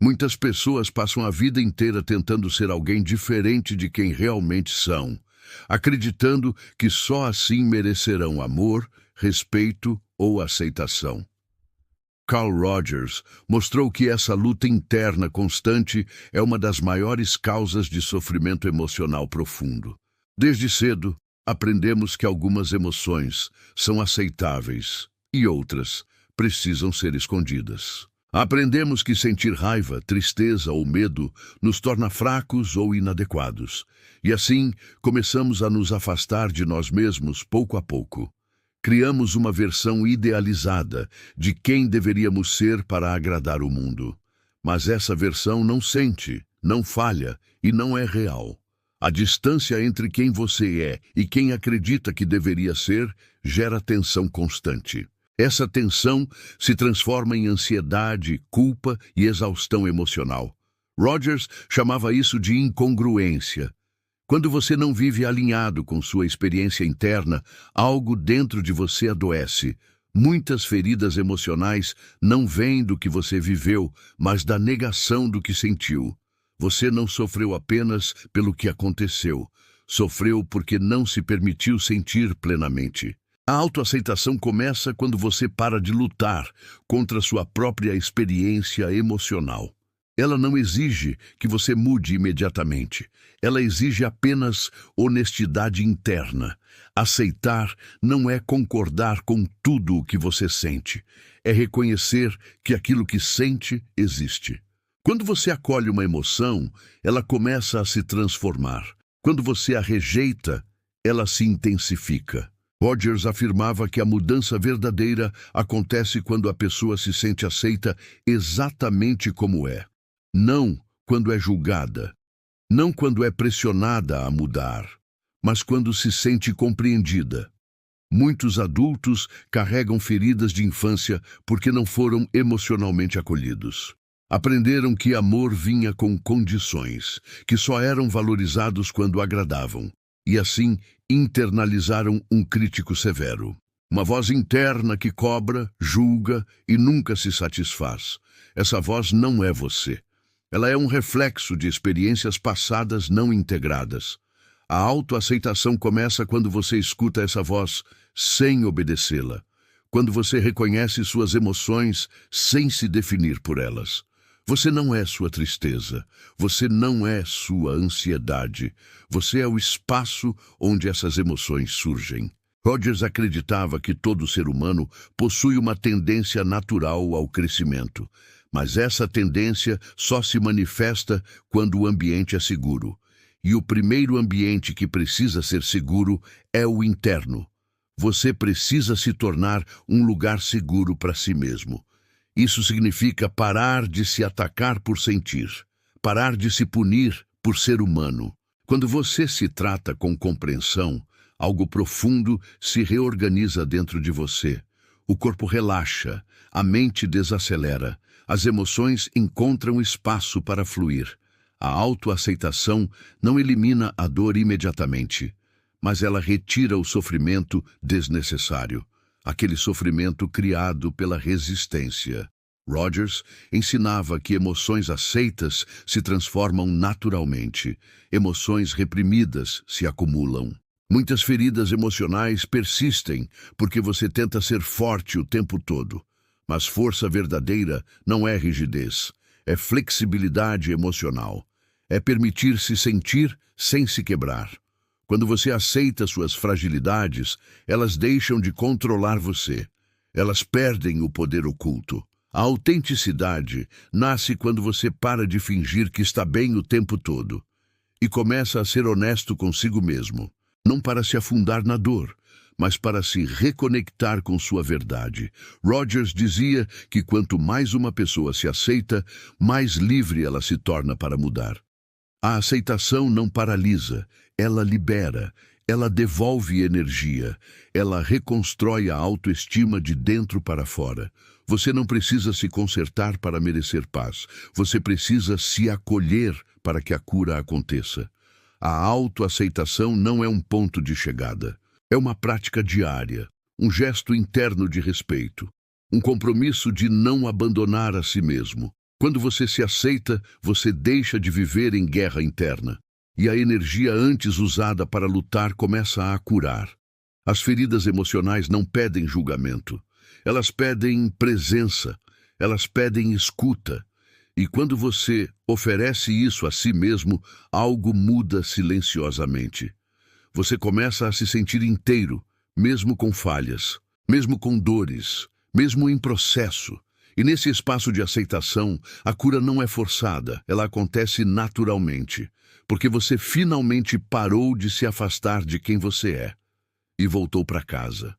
Muitas pessoas passam a vida inteira tentando ser alguém diferente de quem realmente são, acreditando que só assim merecerão amor, respeito ou aceitação. Carl Rogers mostrou que essa luta interna constante é uma das maiores causas de sofrimento emocional profundo. Desde cedo, aprendemos que algumas emoções são aceitáveis e outras precisam ser escondidas. Aprendemos que sentir raiva, tristeza ou medo nos torna fracos ou inadequados, e assim começamos a nos afastar de nós mesmos pouco a pouco. Criamos uma versão idealizada de quem deveríamos ser para agradar o mundo. Mas essa versão não sente, não falha e não é real. A distância entre quem você é e quem acredita que deveria ser gera tensão constante. Essa tensão se transforma em ansiedade, culpa e exaustão emocional. Rogers chamava isso de incongruência. Quando você não vive alinhado com sua experiência interna, algo dentro de você adoece. Muitas feridas emocionais não vêm do que você viveu, mas da negação do que sentiu. Você não sofreu apenas pelo que aconteceu, sofreu porque não se permitiu sentir plenamente. A autoaceitação começa quando você para de lutar contra sua própria experiência emocional. Ela não exige que você mude imediatamente. Ela exige apenas honestidade interna. Aceitar não é concordar com tudo o que você sente. É reconhecer que aquilo que sente existe. Quando você acolhe uma emoção, ela começa a se transformar. Quando você a rejeita, ela se intensifica. Rogers afirmava que a mudança verdadeira acontece quando a pessoa se sente aceita exatamente como é. Não quando é julgada, não quando é pressionada a mudar, mas quando se sente compreendida. Muitos adultos carregam feridas de infância porque não foram emocionalmente acolhidos. Aprenderam que amor vinha com condições, que só eram valorizados quando agradavam, e assim internalizaram um crítico severo. Uma voz interna que cobra, julga e nunca se satisfaz. Essa voz não é você. Ela é um reflexo de experiências passadas não integradas. A autoaceitação começa quando você escuta essa voz sem obedecê-la, quando você reconhece suas emoções sem se definir por elas. Você não é sua tristeza, você não é sua ansiedade, você é o espaço onde essas emoções surgem. Rogers acreditava que todo ser humano possui uma tendência natural ao crescimento, mas essa tendência só se manifesta quando o ambiente é seguro. E o primeiro ambiente que precisa ser seguro é o interno. Você precisa se tornar um lugar seguro para si mesmo. Isso significa parar de se atacar por sentir, parar de se punir por ser humano. Quando você se trata com compreensão, algo profundo se reorganiza dentro de você. O corpo relaxa, a mente desacelera, as emoções encontram espaço para fluir. A autoaceitação não elimina a dor imediatamente, mas ela retira o sofrimento desnecessário, aquele sofrimento criado pela resistência. Rogers ensinava que emoções aceitas se transformam naturalmente, emoções reprimidas se acumulam. Muitas feridas emocionais persistem porque você tenta ser forte o tempo todo. Mas força verdadeira não é rigidez, é flexibilidade emocional. É permitir-se sentir sem se quebrar. Quando você aceita suas fragilidades, elas deixam de controlar você. Elas perdem o poder oculto. A autenticidade nasce quando você para de fingir que está bem o tempo todo e começa a ser honesto consigo mesmo, não para se afundar na dor, mas para se reconectar com sua verdade. Rogers dizia que quanto mais uma pessoa se aceita, mais livre ela se torna para mudar. A aceitação não paralisa, ela libera, ela devolve energia, ela reconstrói a autoestima de dentro para fora. Você não precisa se consertar para merecer paz, você precisa se acolher para que a cura aconteça. A autoaceitação não é um ponto de chegada. É uma prática diária, um gesto interno de respeito, um compromisso de não abandonar a si mesmo. Quando você se aceita, você deixa de viver em guerra interna. E a energia antes usada para lutar começa a curar. As feridas emocionais não pedem julgamento. Elas pedem presença. Elas pedem escuta. E quando você oferece isso a si mesmo, algo muda silenciosamente. Você começa a se sentir inteiro, mesmo com falhas, mesmo com dores, mesmo em processo. E nesse espaço de aceitação, a cura não é forçada, ela acontece naturalmente, porque você finalmente parou de se afastar de quem você é e voltou para casa.